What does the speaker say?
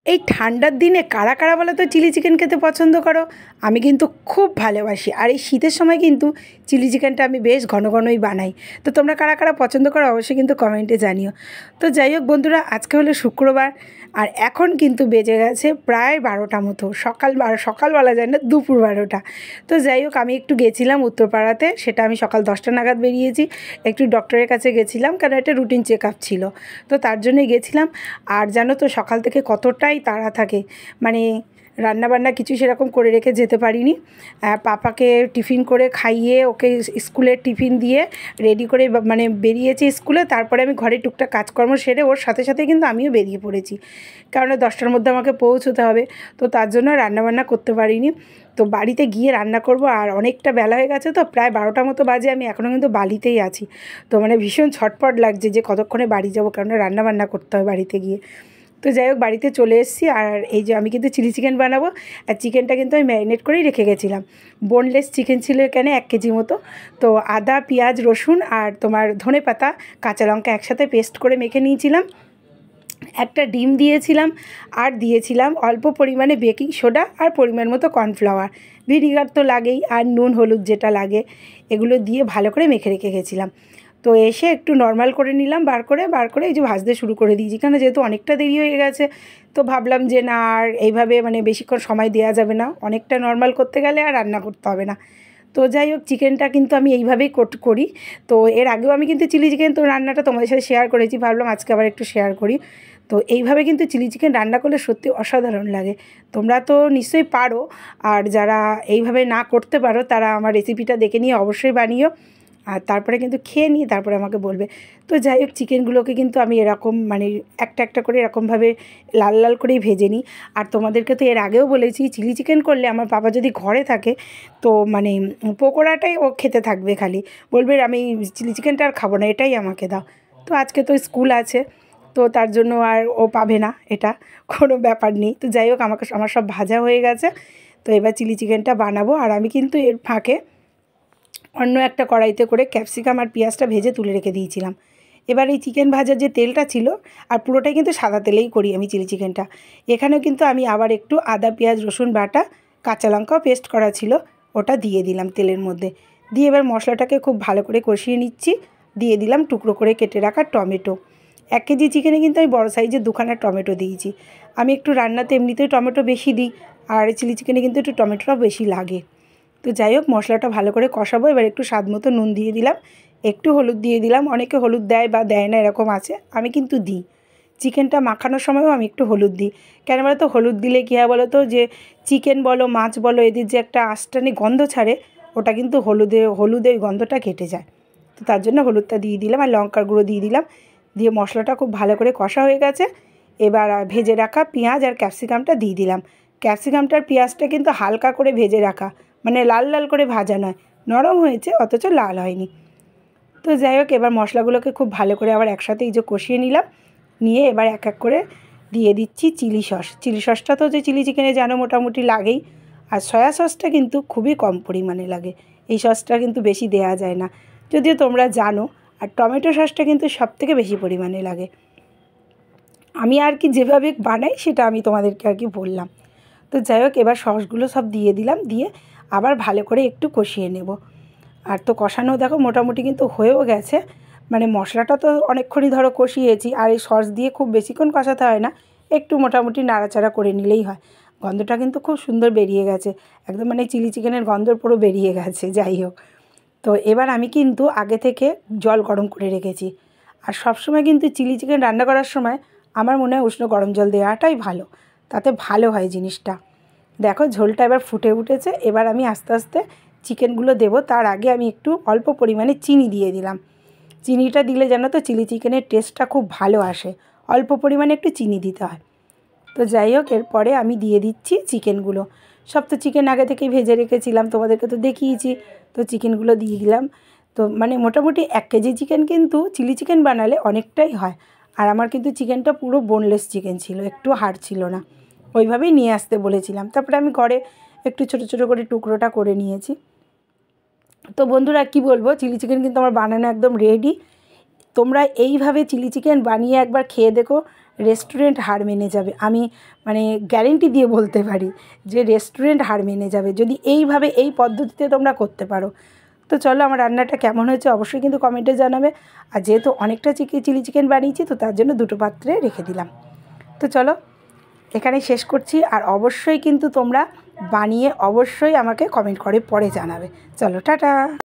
এই ঠান্ডার দিনে কারা কারা বলো তো চিলি চিকেন খেতে পছন্দ করো? আমি কিন্তু খুব ভালোবাসি, আর এই শীতের সময় কিন্তু চিলি চিকেনটা আমি বেশ ঘন ঘনই বানাই। তো তোমরা কারা কারা পছন্দ করো অবশ্যই কিন্তু কমেন্টে জানিও। তো যাই হোক বন্ধুরা, আজকে হলো শুক্রবার, আর এখন কিন্তু বেজে গেছে প্রায় 12টা মতো, সকাল বলা যায় না, দুপুর 12টা। তো যাই হোক, আমি একটু গেছিলাম উত্তরপাড়াতে, সেটা আমি সকাল 10টা নাগাদ বেরিয়েছি। একটু ডক্টরের কাছে গেছিলাম, কারণ একটা রুটিন চেক আপ ছিল, তো তার জন্যই গেছিলাম। আর জানো তো সকাল থেকে কতটাই তাড়া থাকে, মানে রান্নাবান্না কিছু সেরকম করে রেখে যেতে পারিনি। পাপাকে টিফিন করে খাইয়ে ওকে স্কুলের টিফিন দিয়ে রেডি করে মানে বেরিয়েছি স্কুলে। তারপরে আমি ঘরে টুকটাক কাজকর্ম সেরে ওর সাথে সাথে কিন্তু আমিও বেরিয়ে পড়েছি, কারণ 10টার মধ্যে আমাকে পৌঁছতে হবে। তো তার জন্য রান্নাবান্না করতে পারিনি। তো বাড়িতে গিয়ে রান্না করব, আর অনেকটা বেলা হয়ে গেছে, তো প্রায় 12টা মতো বাজে, আমি এখনও কিন্তু বাড়িতেই আছি। তো মানে ভীষণ ছটপট লাগছে যে কতক্ষণে বাড়ি যাব, কারণ রান্নাবান্না করতে হয় বাড়িতে গিয়ে। তো যাই হোক, বাড়িতে চলে এসেছি। আর এই যে আমি কিন্তু চিলি চিকেন বানাবো, আর চিকেনটা কিন্তু আমি ম্যারিনেট করেই রেখে গেছিলাম। বোনলেস চিকেন ছিল এখানে 1 কেজি মতো। তো আদা, পেঁয়াজ, রসুন আর তোমার ধনেপাতা, কাঁচা লঙ্কা একসাথে পেস্ট করে মেখে নিয়েছিলাম। একটা ডিম দিয়েছিলাম, আর দিয়েছিলাম অল্প পরিমাণে বেকিং সোডা আর পরিমাণ মতো কর্নফ্লাওয়ার, ভিনিগার তো লাগেই, আর নুন হলুদ যেটা লাগে, এগুলো দিয়ে ভালো করে মেখে রেখে গেছিলাম। তো এসে একটু নর্মাল করে নিলাম, বার করে এই যে ভাজতে শুরু করে দিয়েছি, কেন যেহেতু অনেকটা দেরি হয়ে গেছে। তো ভাবলাম যে না, আর এইভাবে মানে বেশিক্ষণ সময় দেওয়া যাবে না, অনেকটা নর্মাল করতে গেলে আর রান্না করতে হবে না। তো যাই হোক, চিকেনটা কিন্তু আমি এইভাবেই করি। তো এর আগেও আমি কিন্তু চিলি চিকেন তো রান্নাটা তোমাদের সাথে শেয়ার করেছি, ভাবলাম আজকে আবার একটু শেয়ার করি। তো এইভাবে কিন্তু চিলি চিকেন রান্না করলে সত্যি অসাধারণ লাগে। তোমরা তো নিশ্চয়ই পারো, আর যারা এইভাবে না করতে পারো তারা আমার রেসিপিটা দেখে নিয়ে অবশ্যই বানিও, আর তারপরে কিন্তু খেয়ে নিয়ে তারপরে আমাকে বলবে। তো যাই হোক, চিকেনগুলোকে কিন্তু আমি এরকম মানে একটা একটা করে এরকমভাবে লাল লাল করেই ভেজে নিই। আর তোমাদেরকে তো এর আগেও বলেছি, চিলি চিকেন করলে আমার বাবা যদি ঘরে থাকে, তো মানে পকোড়াটাই ও খেতে থাকবে, খালি বলবে আমি চিলি চিকেনটা আর খাবো না, এটাই আমাকে দাও। তো আজকে তো স্কুল আছে, তো তার জন্য আর ও পাবে না, এটা কোনো ব্যাপার নেই। তো যাই হোক, আমার সব ভাজা হয়ে গেছে। তো এবার চিলি চিকেনটা বানাবো, আর আমি কিন্তু এর ফাঁকে অন্য একটা কড়াইতে করে ক্যাপসিকাম আর পেঁয়াজটা ভেজে তুলে রেখে দিয়েছিলাম। এবার এই চিকেন ভাজার যে তেলটা ছিল, আর পুরোটাই কিন্তু সাদা তেলেই করি আমি চিলি চিকেনটা। এখানেও কিন্তু আমি আবার একটু আদা, পেঁয়াজ, রসুন বাটা, কাঁচা লঙ্কাও পেস্ট করা ছিল, ওটা দিয়ে দিলাম তেলের মধ্যে। দিয়ে এবার মশলাটাকে খুব ভালো করে কষিয়ে নিচ্ছি। দিয়ে দিলাম টুকরো করে কেটে রাখা টমেটো। 1 কেজি চিকেনে কিন্তু আমি বড় সাইজের 2খানা টমেটো দিয়েছি। আমি একটু রান্নাতে এমনিতেই টমেটো বেশি দিই, আর চিলি চিকেনে কিন্তু একটু টমেটোটাও বেশি লাগে। তো যাই হোক, মশলাটা ভালো করে কষাবো। এবার একটু স্বাদ মতো নুন দিয়ে দিলাম, একটু হলুদ দিয়ে দিলাম। অনেকে হলুদ দেয় বা দেয় না, এরকম আছে, আমি কিন্তু দিই। চিকেনটা মাখানোর সময়ও আমি একটু হলুদ দিই। কেন বলো তো, হলুদ দিলে কী হয় বলো তো, যে চিকেন বলো মাছ বলো এদের যে একটা আঁশটানি গন্ধ ছাড়ে, ওটা কিন্তু হলুদে ওই গন্ধটা কেটে যায়। তো তার জন্য হলুদটা দিয়ে দিলাম, আর লঙ্কার গুঁড়ো দিয়ে দিলাম। দিয়ে মশলাটা খুব ভালো করে কষা হয়ে গেছে। এবার ভেজে রাখা পেঁয়াজ আর ক্যাপসিকামটা দিয়ে দিলাম। ক্যাপসিকামটা আর পেঁয়াজটা কিন্তু হালকা করে ভেজে রাখা, মানে লাল লাল করে ভাজা নয়, নরম হয়েছে অথচ লাল হয়নি। তো যাই হোক, এবার মশলাগুলোকে খুব ভালো করে আবার একসাথে এই যে কষিয়ে নিলাম। নিয়ে এবার এক এক করে দিয়ে দিচ্ছি চিলি সস। চিলি সসটা তো যে চিলি চিকেনে জানো মোটামুটি লাগেই, আর সয়া সসটা কিন্তু খুবই কম পরিমাণে লাগে, এই সসটা কিন্তু বেশি দেয়া যায় না, যদিও তোমরা জানো। আর টমেটো সসটা কিন্তু সবথেকে বেশি পরিমাণে লাগে। আমি আর কি যেভাবে বানাই সেটা আমি তোমাদেরকে আর কি বললাম। তো যাই হোক, এবার সসগুলো সব দিয়ে দিলাম, দিয়ে আবার ভালো করে একটু কষিয়ে নেব। আর তো কষানো দেখো মোটামুটি কিন্তু হয়েও গেছে, মানে মশলাটা তো অনেকক্ষণই ধরো কষিয়েছি, আর এই সস দিয়ে খুব বেশিক্ষণ কষাতে হয় না, একটু মোটামুটি নাড়াচাড়া করে নিলেই হয়। গন্ধটা কিন্তু খুব সুন্দর বেরিয়ে গেছে, একদম মানে চিলি চিকেনের গন্ধ পুরো বেরিয়ে গেছে। যাই হোক, তো এবার আমি কিন্তু আগে থেকে জল গরম করে রেখেছি। আর সবসময় কিন্তু চিলি চিকেন রান্না করার সময় আমার মনে হয় উষ্ণ গরম জল দেওয়াটাই ভালো, তাতে ভালো হয় জিনিসটা। দেখো ঝোলটা এবার ফুটে উঠেছে। এবার আমি আস্তে আস্তে চিকেনগুলো দেবো, তার আগে আমি একটু অল্প পরিমাণে চিনি দিয়ে দিলাম। চিনিটা দিলে জানো তো চিলি চিকেনের টেস্টটা খুব ভালো আসে, অল্প পরিমাণে একটু চিনি দিতে হয়। তো যাই হোক, এরপরে আমি দিয়ে দিচ্ছি চিকেনগুলো। সব তো চিকেন আগে থেকেই ভেজে রেখেছিলাম, তোমাদেরকে তো দেখিয়েছি। তো চিকেনগুলো দিয়ে দিলাম। তো মানে মোটামুটি 1 কেজি চিকেন কিন্তু চিলি চিকেন বানালে অনেকটাই হয়। আর আমার কিন্তু চিকেনটা পুরো বোনলেস চিকেন ছিল, একটু হাড় ছিল না, ওইভাবেই নিয়ে আসতে বলেছিলাম। তারপরে আমি ঘরে একটু ছোটো ছোটো করে টুকরোটা করে নিয়েছি। তো বন্ধুরা কী বলবো, চিলি চিকেন কিন্তু আমার বানানো একদম রেডি। তোমরা এইভাবে চিলি চিকেন বানিয়ে একবার খেয়ে দেখো, রেস্টুরেন্ট হার মেনে যাবে। আমি মানে গ্যারেন্টি দিয়ে বলতে পারি যে রেস্টুরেন্ট হার মেনে যাবে যদি এইভাবে এই পদ্ধতিতে তোমরা করতে পারো। তো চলো আমার রান্নাটা কেমন হয়েছে অবশ্যই কিন্তু কমেন্টে জানাবে। আর যেহেতু অনেকটা চিলি চিকেন বানিয়েছি তো তার জন্য 2টো পাত্রে রেখে দিলাম। তো চলো এখানেই শেষ করছি। আর অবশ্যই কিন্তু তোমরা বানিয়ে অবশ্যই আমাকে কমেন্ট করে পরে জানাবে। চলো টাটা।